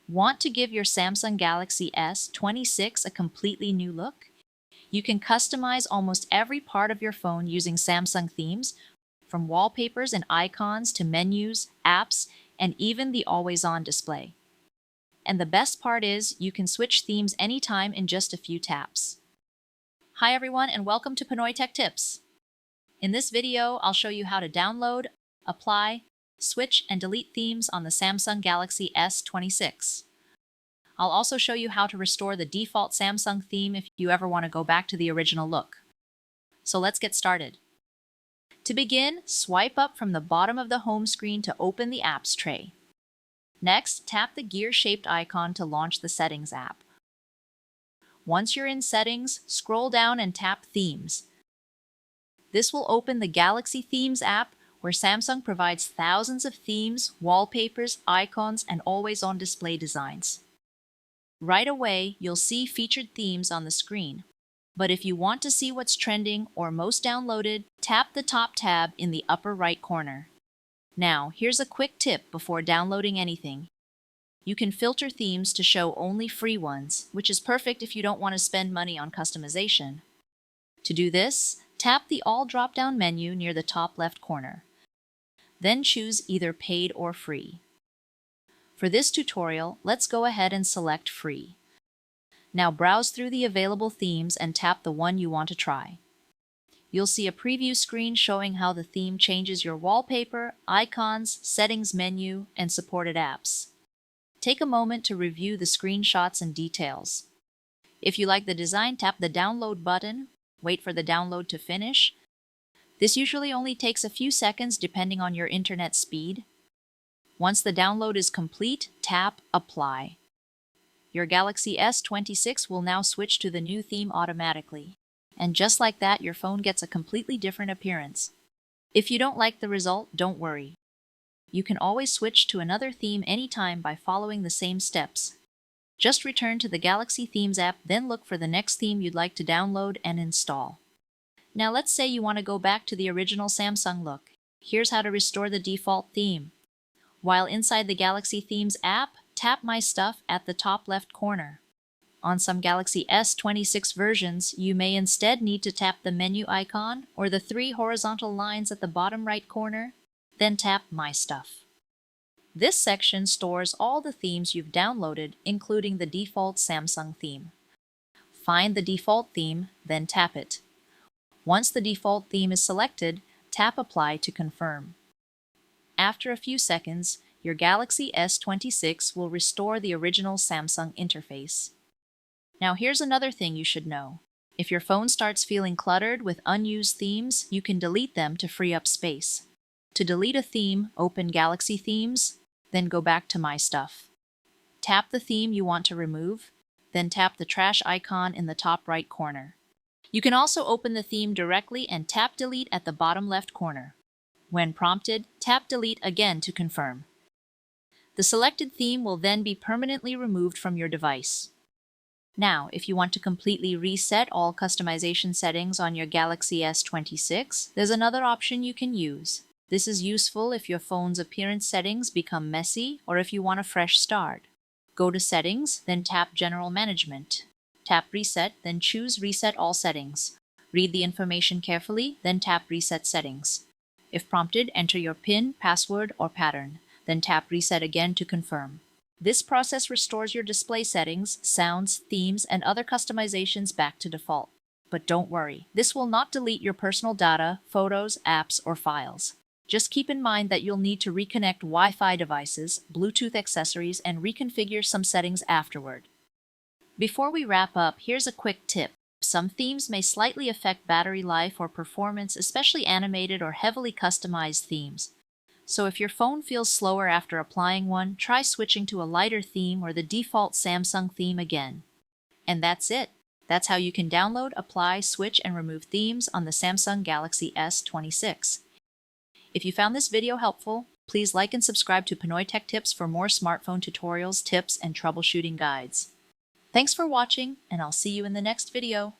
Want to give your Samsung Galaxy S26 a completely new look? You can customize almost every part of your phone using Samsung themes, from wallpapers and icons to menus, apps, and even the always-on display. And the best part is you can switch themes anytime in just a few taps. Hi everyone, and welcome to Pinoy Tech Tips. In this video, I'll show you how to download, apply, switch, and delete themes on the Samsung Galaxy S26. I'll also show you how to restore the default Samsung theme if you ever want to go back to the original look. So let's get started. To begin, swipe up from the bottom of the home screen to open the Apps tray. Next, tap the gear-shaped icon to launch the Settings app. Once you're in Settings, scroll down and tap Themes. This will open the Galaxy Themes app, where Samsung provides thousands of themes, wallpapers, icons, and always-on display designs. Right away, you'll see featured themes on the screen. But if you want to see what's trending or most downloaded, tap the top tab in the upper right corner. Now, here's a quick tip before downloading anything. You can filter themes to show only free ones, which is perfect if you don't want to spend money on customization. To do this, tap the All drop-down menu near the top left corner. Then choose either paid or free. For this tutorial, let's go ahead and select free. Now browse through the available themes and tap the one you want to try. You'll see a preview screen showing how the theme changes your wallpaper, icons, settings menu, and supported apps. Take a moment to review the screenshots and details. If you like the design, tap the download button, wait for the download to finish. This usually only takes a few seconds depending on your internet speed. Once the download is complete, tap Apply. Your Galaxy S26 will now switch to the new theme automatically. And just like that, your phone gets a completely different appearance. If you don't like the result, don't worry. You can always switch to another theme anytime by following the same steps. Just return to the Galaxy Themes app, then look for the next theme you'd like to download and install. Now let's say you want to go back to the original Samsung look. Here's how to restore the default theme. While inside the Galaxy Themes app, tap My Stuff at the top left corner. On some Galaxy S26 versions, you may instead need to tap the menu icon or the three horizontal lines at the bottom right corner, then tap My Stuff. This section stores all the themes you've downloaded, including the default Samsung theme. Find the default theme, then tap it. Once the default theme is selected, tap Apply to confirm. After a few seconds, your Galaxy S26 will restore the original Samsung interface. Now here's another thing you should know. If your phone starts feeling cluttered with unused themes, you can delete them to free up space. To delete a theme, open Galaxy Themes, then go back to My Stuff. Tap the theme you want to remove, then tap the trash icon in the top right corner. You can also open the theme directly and tap Delete at the bottom left corner. When prompted, tap Delete again to confirm. The selected theme will then be permanently removed from your device. Now, if you want to completely reset all customization settings on your Galaxy S26, there's another option you can use. This is useful if your phone's appearance settings become messy or if you want a fresh start. Go to Settings, then tap General Management. Tap Reset, then choose Reset All Settings. Read the information carefully, then tap Reset Settings. If prompted, enter your PIN, password, or pattern. Then tap Reset again to confirm. This process restores your display settings, sounds, themes, and other customizations back to default. But don't worry, this will not delete your personal data, photos, apps, or files. Just keep in mind that you'll need to reconnect Wi-Fi devices, Bluetooth accessories, and reconfigure some settings afterward. Before we wrap up, here's a quick tip. Some themes may slightly affect battery life or performance, especially animated or heavily customized themes. So if your phone feels slower after applying one, try switching to a lighter theme or the default Samsung theme again. And that's it. That's how you can download, apply, switch, and remove themes on the Samsung Galaxy S26. If you found this video helpful, please like and subscribe to Pinoy Tech Tips for more smartphone tutorials, tips, and troubleshooting guides. Thanks for watching, and I'll see you in the next video.